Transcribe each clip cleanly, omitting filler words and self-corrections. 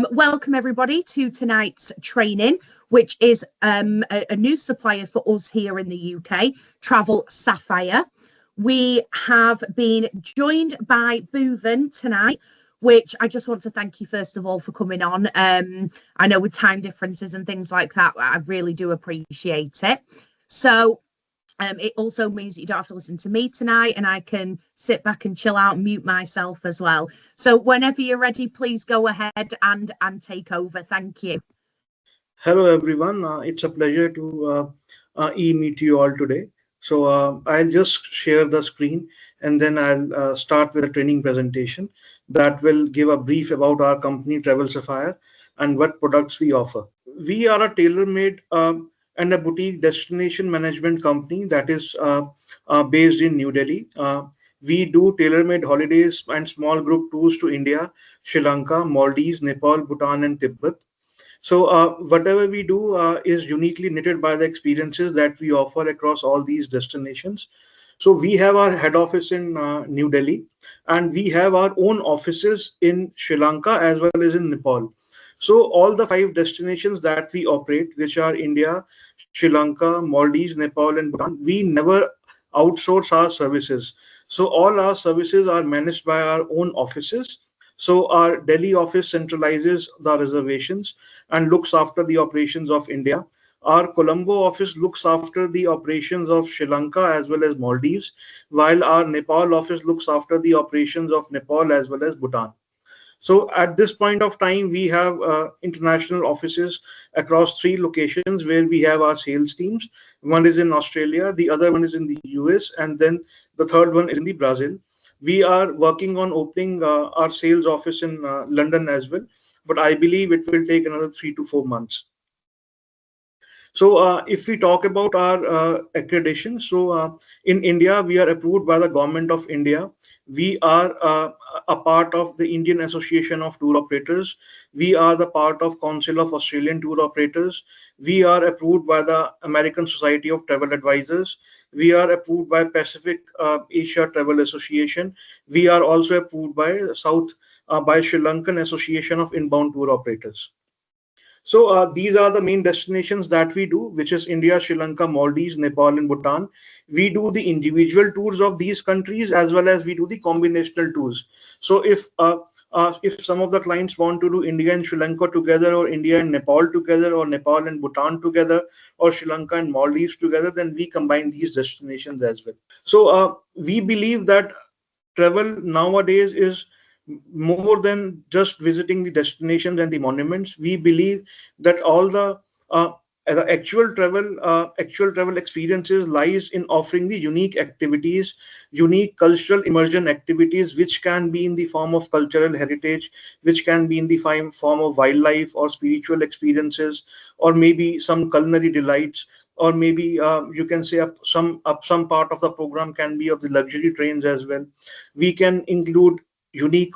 Welcome everybody to tonight's training, which is a new supplier for us here in the UK, Travel Sapphire. We have been joined by Bhuvan tonight, which I just want to thank you first of all for coming on. I know with time differences and things like that, I really do appreciate it. So it also means that you don't have to listen to me tonight, and I can sit back and chill out and mute myself as well. So whenever you're ready, please go ahead and take over. Thank you. Hello everyone, it's a pleasure to meet you all today. So I'll just share the screen and then I'll start with a training presentation that will give a brief about our company Travel Sapphire and what products we offer. We are a tailor-made and a boutique destination management company that is based in New Delhi. We do tailor-made holidays and small group tours to India, Sri Lanka, Maldives, Nepal, Bhutan, and Tibet. So whatever we do is uniquely knitted by the experiences that we offer across all these destinations. So we have our head office in New Delhi, and we have our own offices in Sri Lanka as well as in Nepal. So all the 5 destinations that we operate, which are India, Sri Lanka, Maldives, Nepal, and Bhutan, we never outsource our services. So all our services are managed by our own offices. So our Delhi office centralizes the reservations and looks after the operations of India. Our Colombo office looks after the operations of Sri Lanka as well as Maldives, while our Nepal office looks after the operations of Nepal as well as Bhutan. So at this point of time, we have international offices across 3 locations where we have our sales teams. One is in Australia, the other one is in the US, and then the third one is in the Brazil. We are working on opening our sales office in London as well, but I believe it will take another 3 to 4 months. So if we talk about our accreditation, so in India, we are approved by the Government of India. We are a part of the Indian Association of Tour Operators. We are the part of Council of Australian Tour Operators. We are approved by the American Society of Travel Advisors. We are approved by Pacific Asia Travel Association. We are also approved by by Sri Lankan Association of Inbound Tour Operators. So these are the main destinations that we do, which is India, Sri Lanka, Maldives, Nepal, and Bhutan. We do the individual tours of these countries as well as we do the combinational tours. So if some of the clients want to do India and Sri Lanka together, or India and Nepal together, or Nepal and Bhutan together, or Sri Lanka and Maldives together, then we combine these destinations as well. So we believe that travel nowadays is more than just visiting the destinations and the monuments. We believe that all the actual travel experiences lies in offering the unique activities, unique cultural immersion activities, which can be in the form of cultural heritage, which can be in the form of wildlife or spiritual experiences, or maybe some culinary delights, or maybe you can say some part of the program can be of the luxury trains as well. We can include unique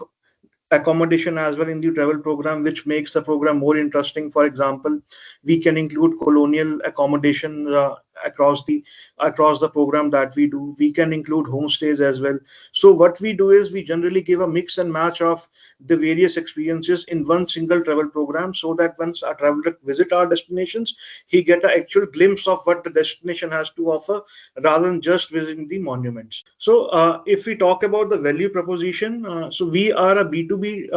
accommodation as well in the travel program, which makes the program more interesting. For example, we can include colonial accommodation across the program that we do. We can include homestays as well. So what we do is we generally give a mix and match of the various experiences in one single travel program, so that once a traveler visit our destinations, he get an actual glimpse of what the destination has to offer rather than just visiting the monuments. So if we talk about the value proposition, so we are a B2B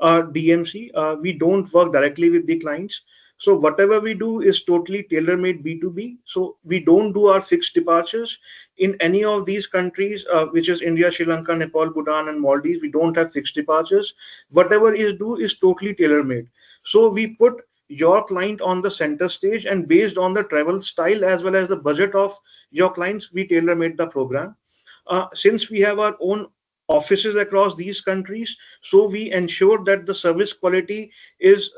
DMC. We don't work directly with the clients. So whatever we do is totally tailor-made B2B. So we don't do our fixed departures in any of these countries, which is India, Sri Lanka, Nepal, Bhutan, and Maldives. We don't have fixed departures. Whatever is totally tailor-made. So we put your client on the center stage, and based on the travel style as well as the budget of your clients, we tailor-made the program. Since we have our own offices across these countries, so we ensure that the service quality is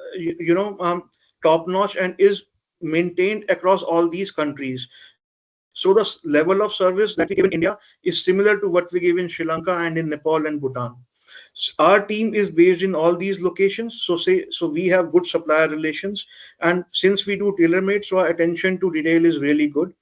top notch and is maintained across all these countries. So the level of service that we give in India is similar to what we give in Sri Lanka and in Nepal and Bhutan. Our team is based in all these locations, so we have good supplier relations, and since we do tailor-made, so our attention to detail is really good.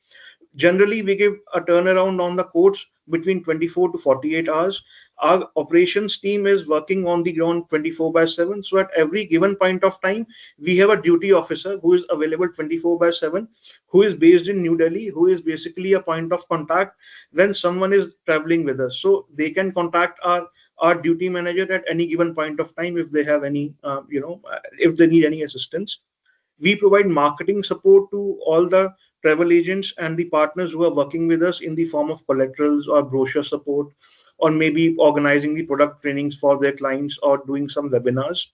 Generally, we give a turnaround on the quotes between 24 to 48 hours. Our operations team is working on the ground 24/7. So at every given point of time, we have a duty officer who is available 24/7, who is based in New Delhi, who is basically a point of contact when someone is traveling with us. So they can contact our duty manager at any given point of time if they have any, if they need any assistance. We provide marketing support to all the travel agents and the partners who are working with us in the form of collaterals or brochure support, or maybe organizing the product trainings for their clients or doing some webinars.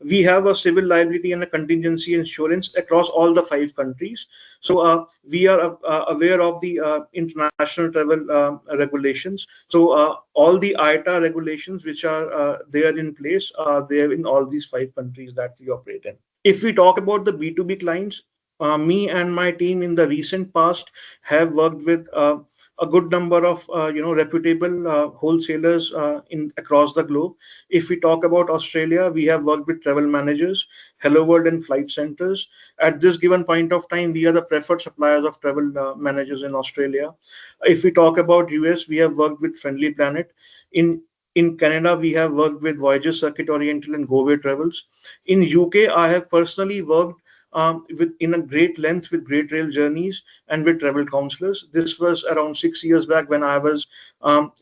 We have a civil liability and a contingency insurance across all the 5 countries. So we are aware of the international travel regulations. So all the ITA regulations which are there in place are there in all these 5 countries that we operate in. If we talk about the B2B clients, me and my team in the recent past have worked with a good number of reputable wholesalers in across the globe. If we talk about Australia, we have worked with travel managers, Hello World, and flight centers. At this given point of time, we are the preferred suppliers of travel managers in Australia. If we talk about US, we have worked with Friendly Planet. In Canada, we have worked with Voyages, Circuit Oriental, and GoWay Travels. In UK, I have personally worked with in a great length with Great Rail Journeys and with travel counselors. This was around 6 years back when I was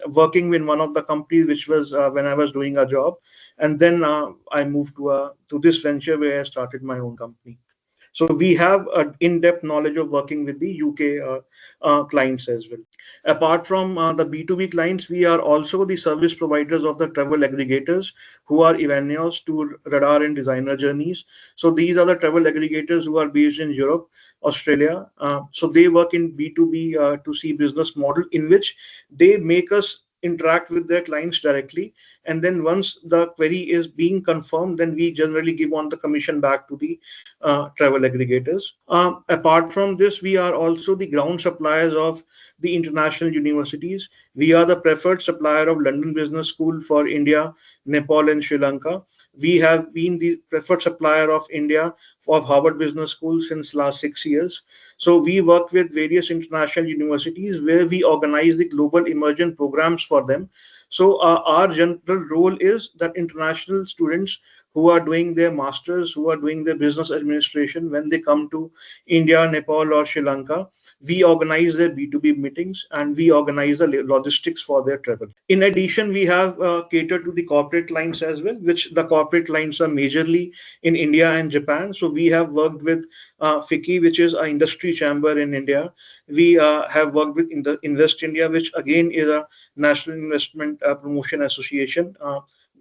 working in one of the companies, which was when I was doing a job, and then I moved to this venture where I started my own company. So we have an in-depth knowledge of working with the UK clients as well. Apart from the B2B clients, we are also the service providers of the travel aggregators who are Evaneos, Tour, Radar, and Designer Journeys. So these are the travel aggregators who are based in Europe, Australia. So they work in B2B to C business model in which they make us interact with their clients directly, and then once the query is being confirmed, then we generally give on the commission back to the travel aggregators. Apart from this, we are also the ground suppliers of the international universities. We are the preferred supplier of London Business School for India, Nepal, and Sri Lanka. We have been the preferred supplier of India for Harvard Business School since last 6 years. So we work with various international universities where we organize the global immersion programs for them. So our general role is that international students who are doing their masters, who are doing their business administration, when they come to India, Nepal, or Sri Lanka, we organize their B2B meetings and we organize the logistics for their travel. In addition, we have catered to the corporate clients as well, which the corporate clients are majorly in India and Japan. So we have worked with FICCI, which is an industry chamber in India. We have worked with Invest India, which again is a national investment promotion association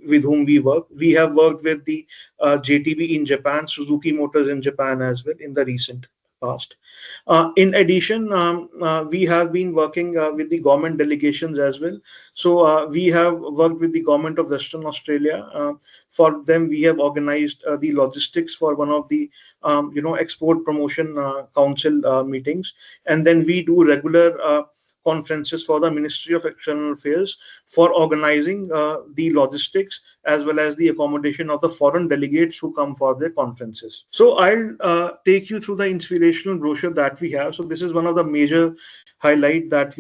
with whom we work. We have worked with the JTB in Japan, Suzuki Motors in Japan as well in the recent past. In addition, we have been working with the government delegations as well. So we have worked with the government of Western Australia. For them, we have organized the logistics for one of the export promotion council meetings, and then we do regular conferences for the Ministry of External Affairs for organizing the logistics as well as the accommodation of the foreign delegates who come for their conferences. So I'll take you through the inspirational brochure that we have. So this is one of the major highlight that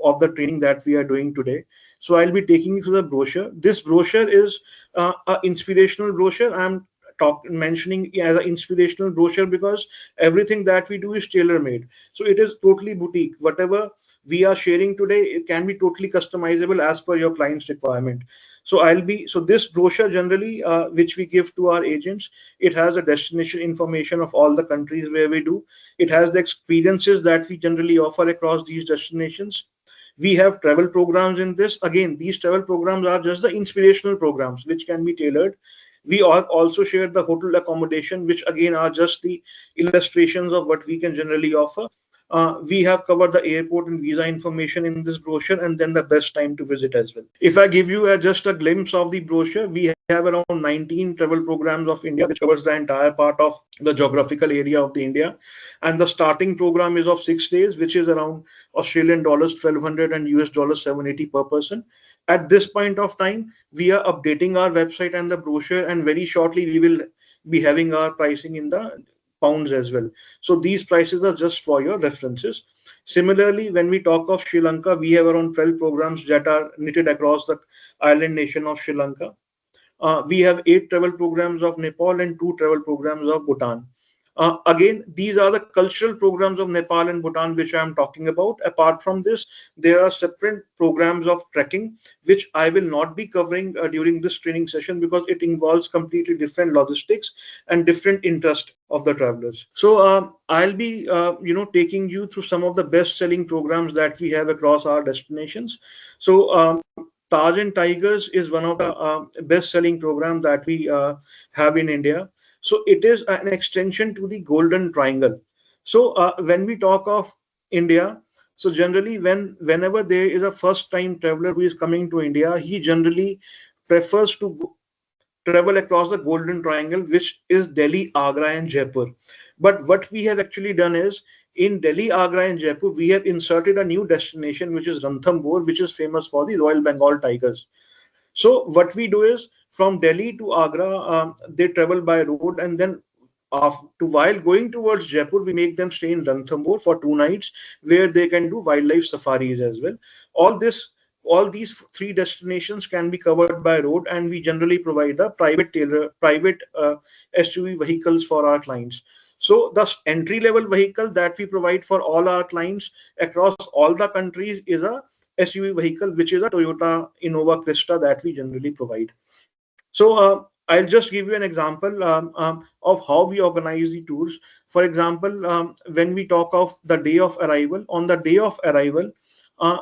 of the training that we are doing today. So I'll be taking you through the brochure. This brochure is an inspirational brochure. I'm mentioning as an inspirational brochure because everything that we do is tailor-made. So it is totally boutique. Whatever we are sharing today, it can be totally customizable as per your client's requirement. So this brochure generally, which we give to our agents, it has a destination information of all the countries where we do. It has the experiences that we generally offer across these destinations. We have travel programs in this. Again, these travel programs are just the inspirational programs which can be tailored. We also shared the hotel accommodation, which again are just the illustrations of what we can generally offer. We have covered the airport and visa information in this brochure, and then the best time to visit as well. If I give you just a glimpse of the brochure, we have around 19 travel programs of India, which covers the entire part of the geographical area of the India. And the starting program is of 6 days, which is around Australian dollars 1,200 and US dollars 780 per person. At this point of time, we are updating our website and the brochure, and very shortly we will be having our pricing in the pounds as well. So these prices are just for your references. Similarly, when we talk of Sri Lanka, we have around 12 programs that are knitted across the island nation of Sri Lanka. We have 8 travel programs of Nepal and 2 travel programs of Bhutan. Again, these are the cultural programs of Nepal and Bhutan, which I am talking about. Apart from this, there are separate programs of trekking, which I will not be covering during this training session because it involves completely different logistics and different interest of the travelers. So I'll be, taking you through some of the best-selling programs that we have across our destinations. So Taj and Tigers is one of the best-selling programs that we have in India. So it is an extension to the Golden Triangle. So when we talk of India, so generally whenever there is a first-time traveler who is coming to India, he generally prefers to travel across the Golden Triangle, which is Delhi, Agra, and Jaipur. But what we have actually done is in Delhi, Agra, and Jaipur, we have inserted a new destination, which is Ranthambore, which is famous for the Royal Bengal tigers. So what we do is from Delhi to Agra, they travel by road, and then while going towards Jaipur, we make them stay in Ranthambore for 2 nights, where they can do wildlife safaris as well. All this, all these 3 destinations can be covered by road, and we generally provide the private SUV vehicles for our clients. So the entry level vehicle that we provide for all our clients across all the countries is a SUV vehicle, which is a Toyota Innova Crista that we generally provide. So I'll just give you an example of how we organize the tours. For example, when we talk of the day of arrival, on the day of arrival,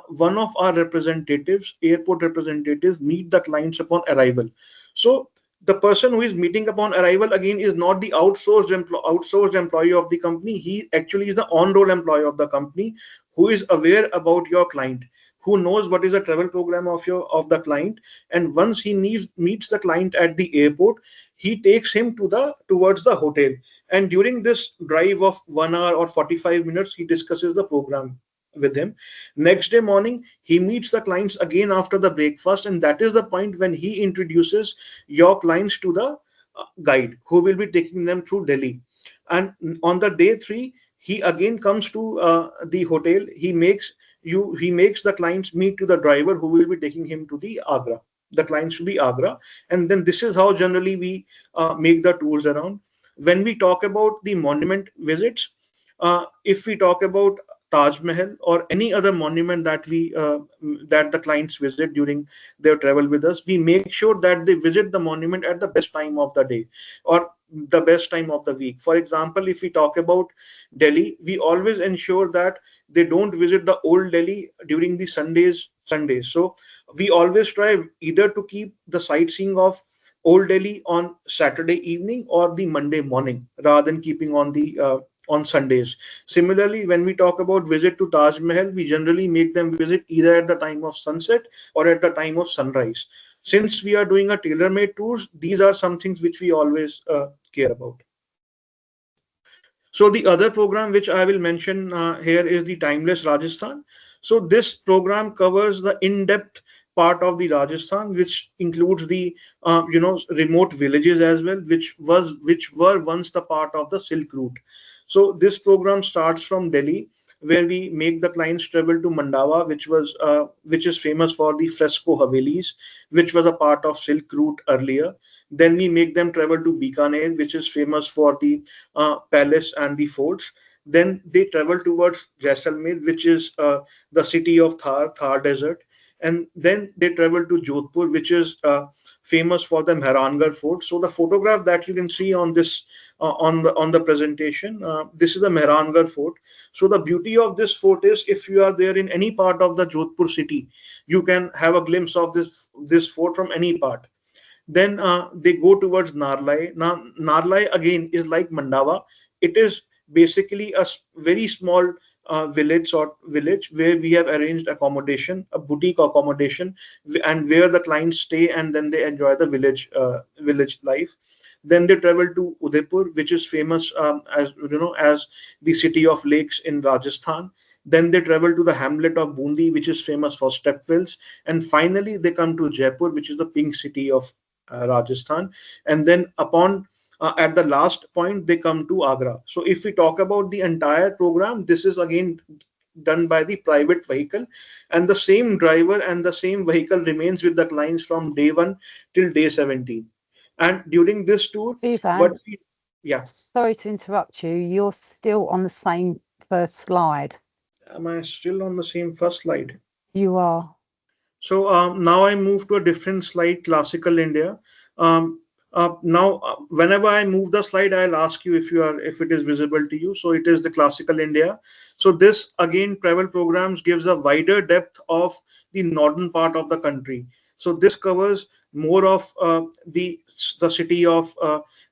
one of our representatives, airport representatives, meet the clients upon arrival. So the person who is meeting upon arrival again is not the outsourced employee of the company. He actually is the on-roll employee of the company who is aware about your client, who knows what is the travel program of the client, and once he meets the client at the airport, he takes him towards the hotel, and during this drive of 1 hour or 45 minutes, he discusses the program with him. Next day morning, he meets the clients again after the breakfast, and that is the point when he introduces your clients to the guide who will be taking them through Delhi. And on the day 3, he again comes to the hotel. He makes the clients meet to the driver who will be taking him to the clients to the Agra, and then this is how generally we make the tours around. When we talk about the monument visits, if we talk about Taj Mahal or any other monument that the clients visit during their travel with us, we make sure that they visit the monument at the best time of the day or the best time of the week. For example, if we talk about Delhi, we always ensure that they don't visit the old Delhi during the Sundays. So we always try either to keep the sightseeing of old Delhi on Saturday evening or the Monday morning, rather than keeping on Sundays. Similarly, when we talk about visit to Taj Mahal, we generally make them visit either at the time of sunset or at the time of sunrise. Since we are doing a tailor-made tours, these are some things which we always care about. So the other program which I will mention here is the Timeless Rajasthan. So this program covers the in-depth part of the Rajasthan, which includes the remote villages as well, which were once the part of the Silk Route. So this program starts from Delhi, where we make the clients travel to Mandava, which is famous for the fresco Havelis, which was a part of Silk Route earlier. Then we make them travel to Bikaner, which is famous for the palace and the forts. Then they travel towards Jaisalmer, which is the city of Thar Desert. And then they travel to Jodhpur, which is famous for the Mehrangarh Fort. So the photograph that you can see on this on the presentation, this is the Mehrangarh Fort. So the beauty of this fort is, if you are there in any part of the Jodhpur city, you can have a glimpse of this fort from any part. Then they go towards Narlai. Now, Narlai again is like Mandava. It is basically a very small village where we have arranged accommodation, a boutique accommodation, and where the clients stay and then they enjoy the village life. Then they travel to Udaipur, which is famous as the city of lakes in Rajasthan. Then they travel to the hamlet of Bundi, which is famous for stepwells. And finally, they come to Jaipur, which is the pink city of Rajasthan. And then upon At the last point, they come to Agra. So if we talk about the entire program, this is again done by the private vehicle, and the same driver and the same vehicle remains with the clients from day 1 till day 17. And during this tour, what Ivan, we, yeah, sorry to interrupt you. You're still on the same first slide. am I still on the same first slide? You are. So now I move to a different slide, classical India. Um, now, whenever I move the slide, I'll ask you if it is visible to you. So it is the classical India. So this again, travel programs gives a wider depth of the northern part of the country. So this covers more of the city of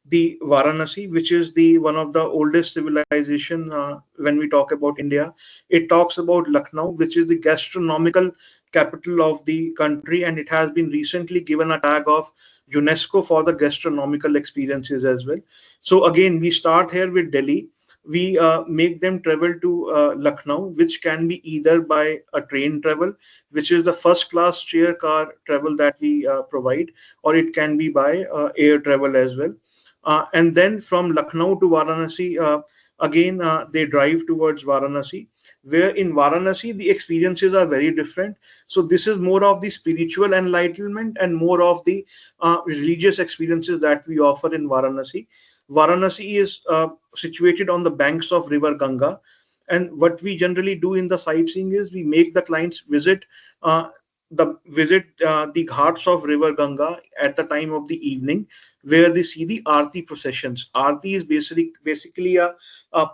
the Varanasi, which is the one of the oldest civilization when we talk about India. It talks about Lucknow, which is the gastronomical capital of the country, and it has been recently given a tag of UNESCO for the gastronomical experiences as well. So again, we start here with Delhi. We make them travel to Lucknow, which can be either by a train travel, which is the first class chair car travel that we provide, or it can be by air travel as well. And then from Lucknow to Varanasi, again, they drive towards Varanasi, where in Varanasi, the experiences are very different. So this is more of the spiritual enlightenment and more of the religious experiences that we offer in Varanasi. Varanasi is situated on the banks of River Ganga. And what we generally do in the sightseeing is we make the clients uh, the ghats of River Ganga at the time of the evening, where they see the Aarti processions. Aarti is basically a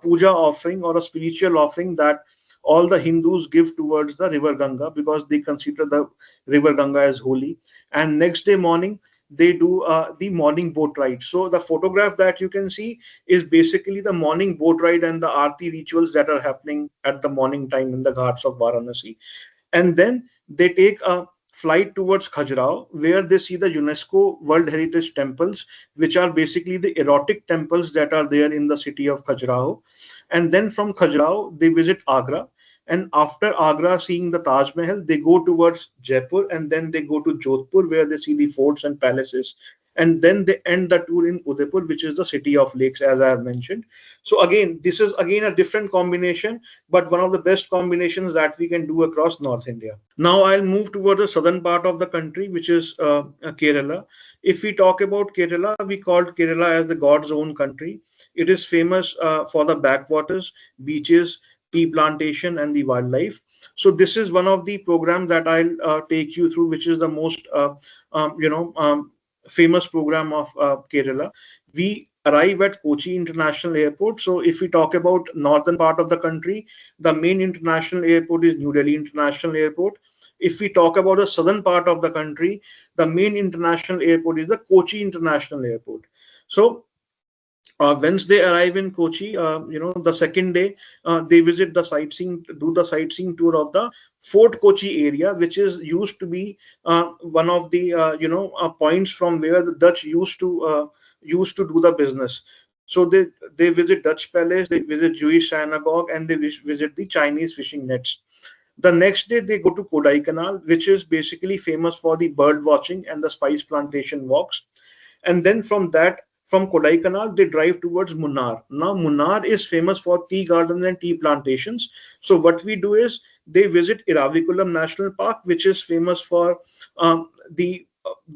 puja offering or a spiritual offering that all the Hindus give towards the River Ganga because they consider the River Ganga as holy. And next day morning, they do the morning boat ride. So the photograph that you can see is basically the morning boat ride and the Aarti rituals that are happening at the morning time in the ghats of Varanasi. And then they take a flight towards Khajuraho, where they see the UNESCO World Heritage temples, which are basically the erotic temples that are there in the city of Khajuraho. And then from Khajuraho, they visit Agra. And after Agra, seeing the Taj Mahal, they go towards Jaipur, and then they go to Jodhpur, where they see the forts and palaces. And then they end the tour in Udaipur, which is the city of lakes, as I have mentioned. So again, this is again a different combination, but one of the best combinations that we can do across North India. Now I'll move towards the southern part of the country, which is Kerala. If we talk about Kerala, we called Kerala as the God's own country. It is famous for the backwaters, beaches, tea plantation, and the wildlife. So this is one of the programs that I'll take you through, which is the most um, you know um, famous program of Kerala. We arrive at Kochi International Airport. So if we talk about northern part of the country, the main international airport is New Delhi International Airport. If we talk about the southern part of the country, the main international airport is the Kochi International Airport. So once they arrive in Kochi, the second day they visit the sightseeing, do the sightseeing tour of the Fort Kochi area, which is used to be one of the points from where the Dutch used to do the business. So they visit Dutch Palace, they visit Jewish synagogue, and they visit the Chinese fishing nets. The next day they go to Kodaikanal, which is basically famous for the bird watching and the spice plantation walks. And then from Kodaikanal, they drive towards Munnar. Now, Munnar is famous for tea gardens and tea plantations. So, what we do is they visit Iravikulam National Park, which is famous for the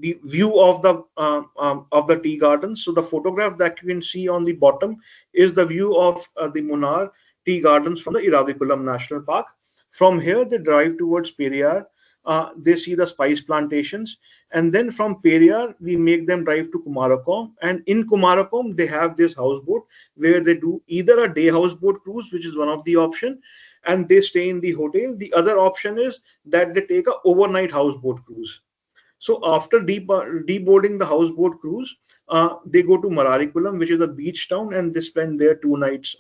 view of the tea gardens. So, the photograph that you can see on the bottom is the view of the Munnar tea gardens from the Iravikulam National Park. From here, they drive towards Periyar. They see the spice plantations, and then from Periyar we make them drive to Kumarakom, and in Kumarakom they have this houseboat where they do either a day houseboat cruise, which is one of the option, and they stay in the hotel. The other option is that they take a overnight houseboat cruise. So after deboarding the houseboat cruise, they go to Mararikulam, which is a beach town, and they spend there 2 nights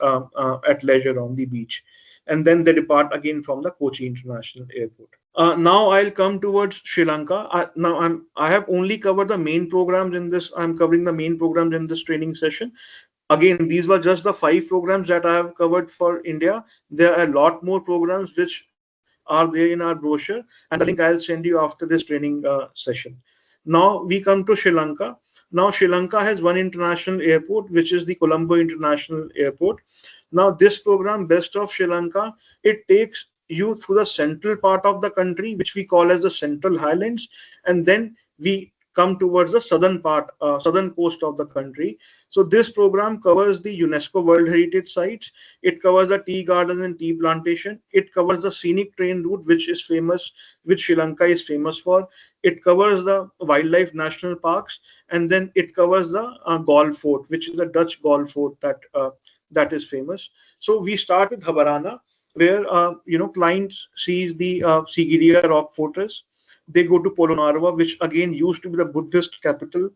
at leisure on the beach, and then they depart again from the Kochi International Airport. Now I'll come towards Sri Lanka. I have only covered the main programs in this. I'm covering the main programs in this training session. Again, these were just the 5 programs that I have covered for India. There are a lot more programs which are there in our brochure, and the link I'll send you after this training session. Now we come to Sri Lanka. Now Sri Lanka has one international airport, which is the Colombo International Airport. Now this program, Best of Sri Lanka, it takes you through the central part of the country, which we call as the Central Highlands, and then we come towards the southern part, southern coast of the country. So this program covers the UNESCO World Heritage Sites. It covers the tea garden and tea plantation. It covers the scenic train route, which is famous, which Sri Lanka is famous for. It covers the wildlife national parks, and then it covers the Galle Fort, which is a Dutch Galle Fort that is famous. So we start with Habarana, where clients sees the Sigiriya rock fortress. They go to Polonnaruwa, which again used to be the Buddhist capital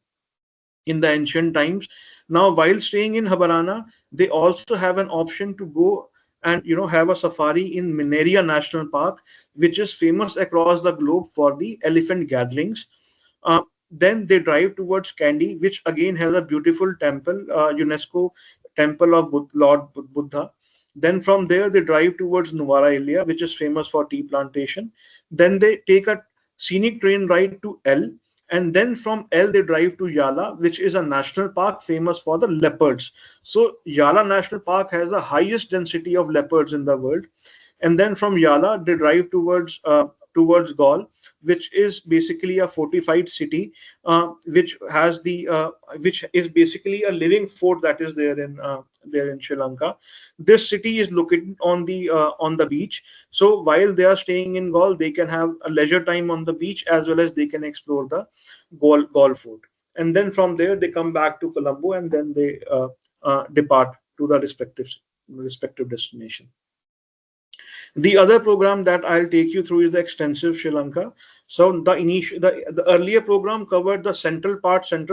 in the ancient times. Now, while staying in Habarana, they also have an option to go and have a safari in Mineria National Park, which is famous across the globe for the elephant gatherings. Then they drive towards Kandy, which again has a beautiful temple, UNESCO temple of Lord Buddha. Then from there, they drive towards Nuwara Elia, which is famous for tea plantation. Then they take a scenic train ride to L, and then from L they drive to Yala, which is a national park famous for the leopards. So Yala National Park has the highest density of leopards in the world. And then from Yala they drive towards Galle, which is basically a fortified city, which is basically a living fort that is there in Sri Lanka. This city is located on the beach. So while they are staying in Galle, they can have a leisure time on the beach, as well as they can explore the Galle Fort. And then from there they come back to Colombo, and then they depart to the respective destination. The other program that I'll take you through is the extensive Sri Lanka. So the earlier program covered the central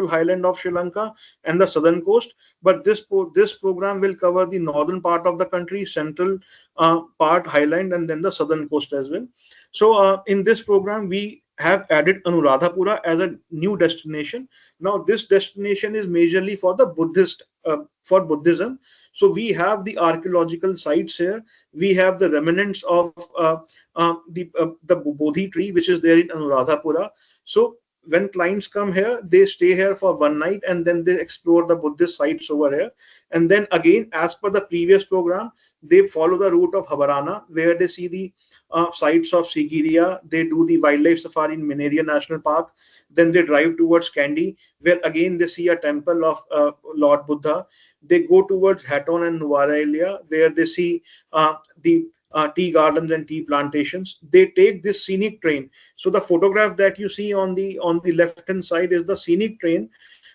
highland of Sri Lanka and the southern coast, but this program will cover the northern part of the country, central part, highland, and then the southern coast as well. So in this program we have added Anuradhapura as a new destination. Now this destination is majorly for the Buddhism. So we have the archaeological sites here. We have the remnants of the Bodhi tree, which is there in Anuradhapura. So when clients come here, they stay here for one night, and then they explore the Buddhist sites over here. And then again, as per the previous program, they follow the route of Habarana, where they see the sites of Sigiriya. They do the wildlife safari in Mineria National Park. Then they drive towards Kandy, where again they see a temple of Lord Buddha. They go towards Hatton and Nuwara Elia, where they see the tea gardens and tea plantations. They take this scenic train. So the photograph that you see on the left hand side is the scenic train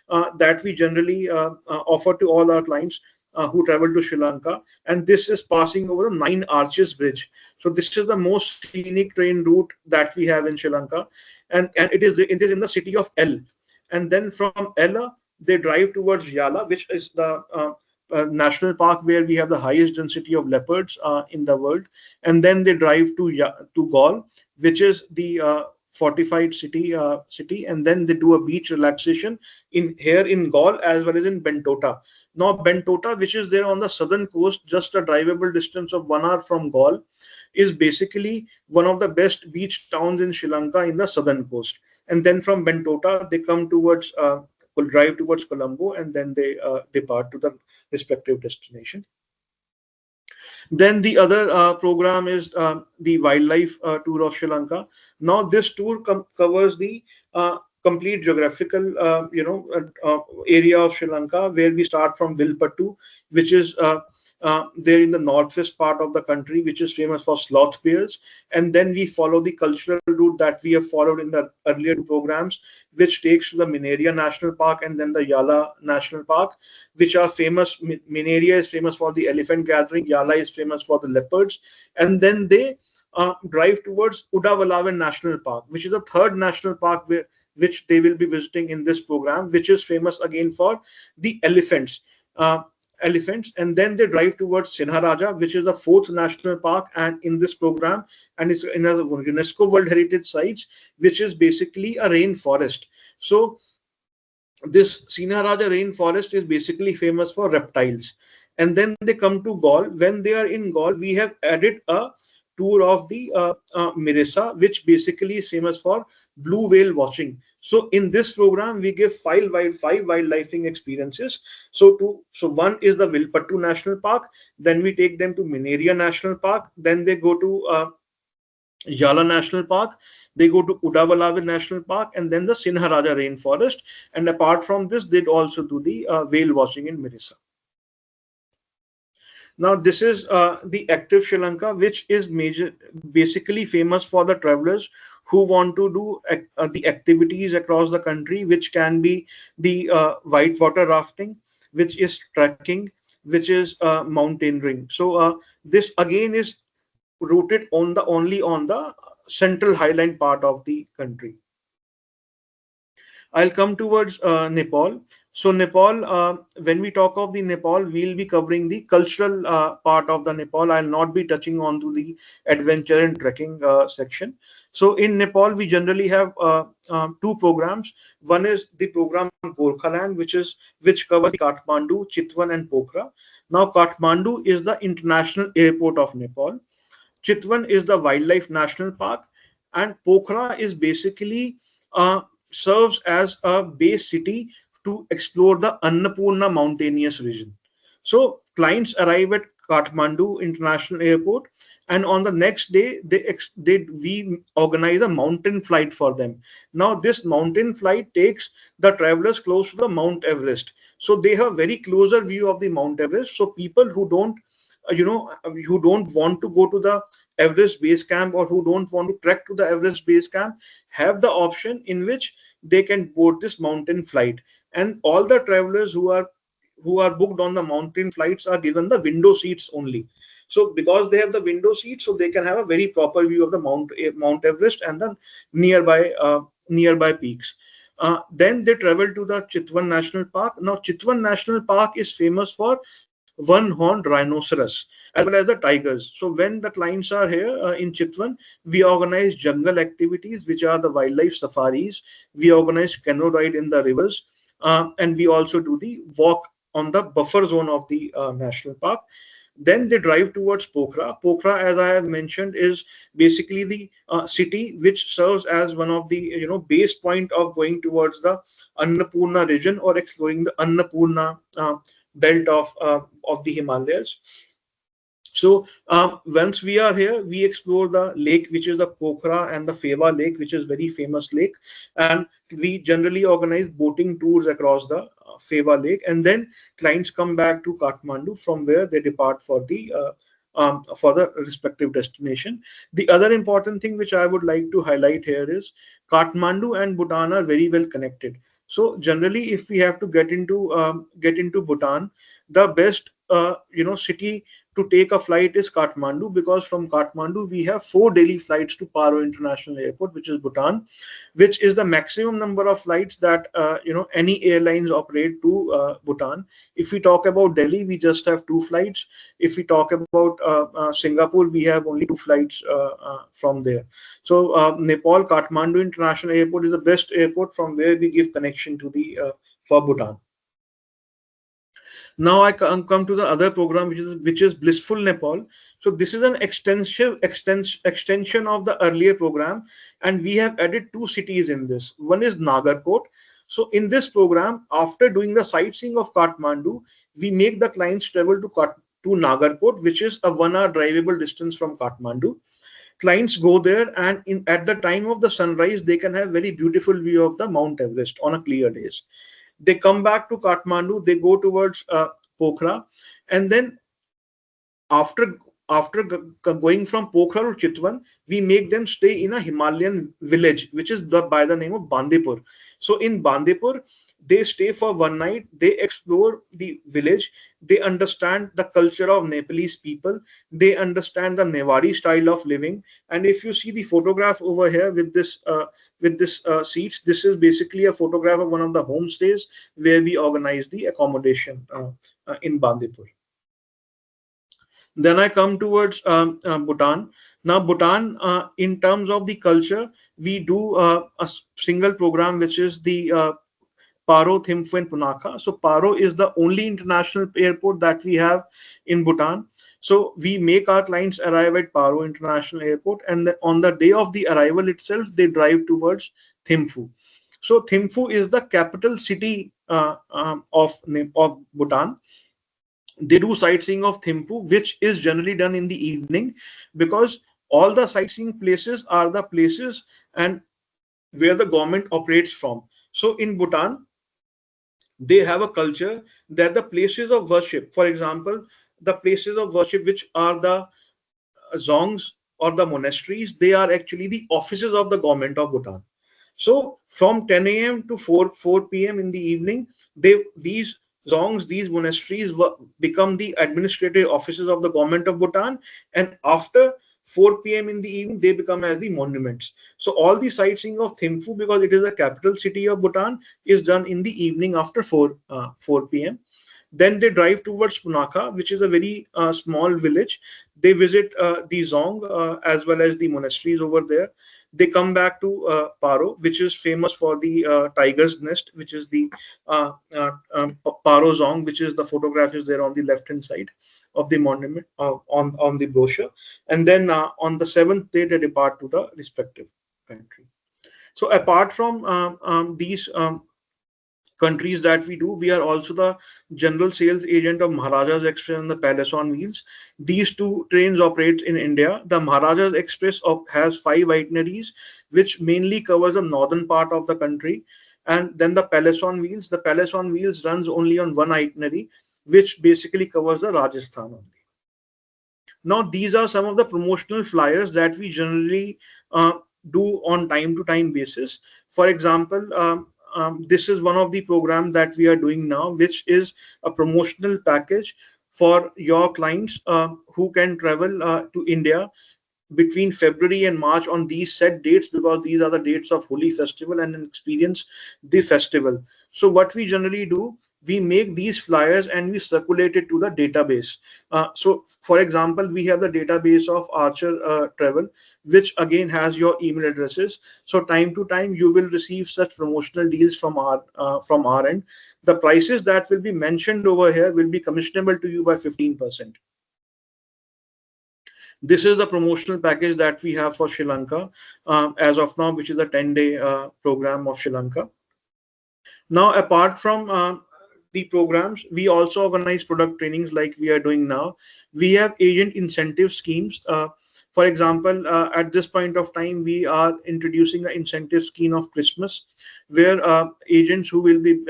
that we generally offer to all our clients who travel to Sri Lanka, and this is passing over the 9 Arches Bridge. So this is the most scenic train route that we have in Sri Lanka, and it is in the city of El. And then from El they drive towards Yala, which is the national park where we have the highest density of leopards in the world. And then they drive to Galle, which is the fortified city, and then they do a beach relaxation in Galle as well as in Bentota. Now Bentota, which is there on the southern coast, just a drivable distance of 1 hour from Galle, is basically one of the best beach towns in Sri Lanka in the southern coast. And then from Bentota they come towards will drive towards Colombo, and then they depart to the respective destination. Then the other program is the wildlife tour of Sri Lanka. Now this tour covers the complete geographical area of Sri Lanka, where we start from Vilpattu, which is there in the northwest part of the country, which is famous for sloth bears. And then we follow the cultural route that we have followed in the earlier two programs, which takes to the Mineria National Park and then the Yala National Park, which are famous. Mineria is famous for the elephant gathering. Yala is famous for the leopards. And then they drive towards Udavalavan National Park, which is the third national park which they will be visiting in this program, which is famous again for the elephants. And then they drive towards Sinharaja, which is the fourth national park and in this program, and it's in a UNESCO World Heritage Sites, which is basically a rainforest. So this Sinharaja rainforest is basically famous for reptiles. And then they come to Galle. When they are in Galle, we have added a tour of the Mirissa, which basically is famous for blue whale watching. So in this program, we give five wildlifing experiences. So one is the Vilpattu National Park. Then we take them to Mineria National Park. Then they go to Yala National Park. They go to Udawalawe National Park, and then the Sinharaja Rainforest. And apart from this, they'd also do the whale watching in Mirisa. Now, this is the active Sri Lanka, which is basically famous for the travelers who want to do the activities across the country, which can be the whitewater rafting, which is trekking, which is mountaineering. So this again is rooted on the only on the central highland part of the country. I'll come towards Nepal. So Nepal, when we talk of the Nepal, we'll be covering the cultural part of the Nepal. I'll not be touching on to the adventure and trekking section. So in Nepal, we generally have two programs. One is the program Gorkhaland, which covers Kathmandu, Chitwan, and Pokhara. Now Kathmandu is the international airport of Nepal. Chitwan is the wildlife national park, and Pokhara is basically serves as a base city to explore the Annapurna mountainous region. So clients arrive at Kathmandu International Airport, and on the next day we organize a mountain flight for them. Now this mountain flight takes the travelers close to the Mount Everest, so they have very closer view of the Mount Everest. So people who don't who don't want to go to the Everest base camp, or who don't want to trek to the Everest base camp, have the option in which they can board this mountain flight. And all the travelers who are booked on the mountain flights are given the window seats only. So because they have the window seats, so they can have a very proper view of the Mount Everest and the nearby peaks. Then they travel to the Chitwan National Park. Now Chitwan National Park is famous for one-horned rhinoceros as well as the tigers. So when the clients are here in Chitwan, we organize jungle activities, which are the wildlife safaris. We organize canoe ride in the rivers, and we also do the walk on the buffer zone of the national park. Then they drive towards Pokhara. Pokhara, as I have mentioned, is basically the city which serves as one of the base point of going towards the Annapurna region or exploring the Annapurna belt of the Himalayas. So once we are here, we explore the lake, which is the Pokhara, and the Feva Lake, which is very famous lake. And we generally organize boating tours across the Feva Lake. And then clients come back to Kathmandu, from where they depart for the respective destination. The other important thing which I would like to highlight here is Kathmandu and Bhutan are very well connected. So generally, if we have to get into Bhutan, the best city to take a flight is Kathmandu, because from Kathmandu we have 4 daily flights to Paro International Airport, which is Bhutan, which is the maximum number of flights that any airlines operate to Bhutan. If we talk about Delhi, we just have 2 flights. If we talk about Singapore, we have only 2 flights from there. So Nepal Kathmandu International Airport is the best airport from where we give connection to the for Bhutan. Now I come to the other program, which is Blissful Nepal. So this is an extension of the earlier program, and we have added 2 cities in this. One is Nagarkot. So in this program, after doing the sightseeing of Kathmandu, we make the clients travel to Nagarkot, which is a 1-hour drivable distance from Kathmandu. Clients go there, and at the time of the sunrise, they can have very beautiful view of the Mount Everest on a clear days. They come back to Kathmandu, they go towards Pokhara, and then after going from Pokhara to Chitwan, we make them stay in a Himalayan village, which is by the name of Bandipur. So in Bandipur, they stay for 1 night, they explore the village, they understand the culture of Nepalese people, they understand the Newari style of living. And if you see the photograph over here with this seats, this is basically a photograph of one of the homestays where we organize the accommodation in Bandipur. Then I come towards Bhutan. Now Bhutan, in terms of the culture, we do a single program, which is the Paro, Thimphu, and Punakha. So Paro is the only international airport that we have in Bhutan. So we make our clients arrive at Paro International Airport, and then on the day of the arrival itself, they drive towards Thimphu. So Thimphu is the capital city of Bhutan. They do sightseeing of Thimphu, which is generally done in the evening, because all the sightseeing places are the places and where the government operates from. So in Bhutan, they have a culture that the places of worship, for example, the places of worship which are the zongs or the monasteries, they are actually the offices of the government of Bhutan. So from 10 a.m. to 4 p.m. in the evening, these zongs, these monasteries become the administrative offices of the government of Bhutan, and after 4 p.m. in the evening, they become as the monuments. So all the sightseeing of Thimphu, because it is the capital city of Bhutan, is done in the evening after 4 p.m. Then they drive towards Punakha, which is a very small village. They visit the Zong as well as the monasteries over there. They come back to Paro, which is famous for the tiger's nest, which is the Paro Zong, which is the photograph is there on the left hand side of the monument on the brochure. And then on the seventh day, they depart to the respective country. So apart from these countries that we do, we are also the general sales agent of Maharajas Express and the Palace on Wheels. These two trains operate in India. The Maharajas Express has 5 itineraries, which mainly covers the northern part of the country. And then the Palace on Wheels. The Palace on Wheels runs only on one itinerary, which basically covers the Rajasthan only. Now, these are some of the promotional flyers that we generally do on time to time basis. For example, this is one of the programs that we are doing now, which is a promotional package for your clients who can travel to India between February and March on these set dates, because these are the dates of Holi festival and experience the festival. So what we generally do, we make these flyers and we circulate it to the database. So for example, we have the database of Archer Travel, which again has your email addresses. So time to time you will receive such promotional deals from our end. The prices that will be mentioned over here will be commissionable to you by 15%. This is the promotional package that we have for Sri Lanka as of now, which is a 10-day program of Sri Lanka. Now, apart from the programs, we also organize product trainings like we are doing now. We have agent incentive schemes. For example, at this point of time, we are introducing an incentive scheme of Christmas, where agents who will be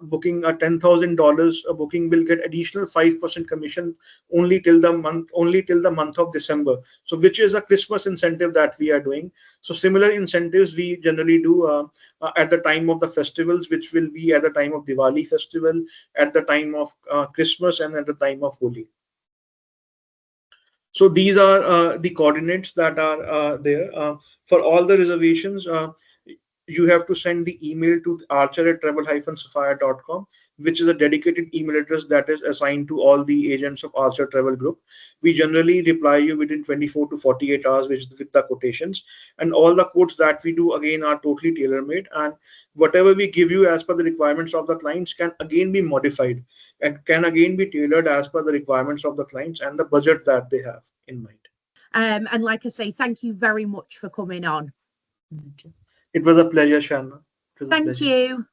booking a $10,000 booking will get additional 5% commission only till the month of December. So, which is a Christmas incentive that we are doing. So, similar incentives we generally do at the time of the festivals, which will be at the time of Diwali festival, at the time of Christmas, and at the time of Holi. So these are the coordinates that are there. For all the reservations, you have to send the email to archer@travel-sapphire.com, which is a dedicated email address that is assigned to all the agents of Archer Travel Group. We generally reply you within 24 to 48 hours with the quotations. And all the quotes that we do again are totally tailor-made, and whatever we give you as per the requirements of the clients can again be modified and can again be tailored as per the requirements of the clients and the budget that they have in mind. And like I say, thank you very much for coming on. It was a pleasure, Sharna. Thank you.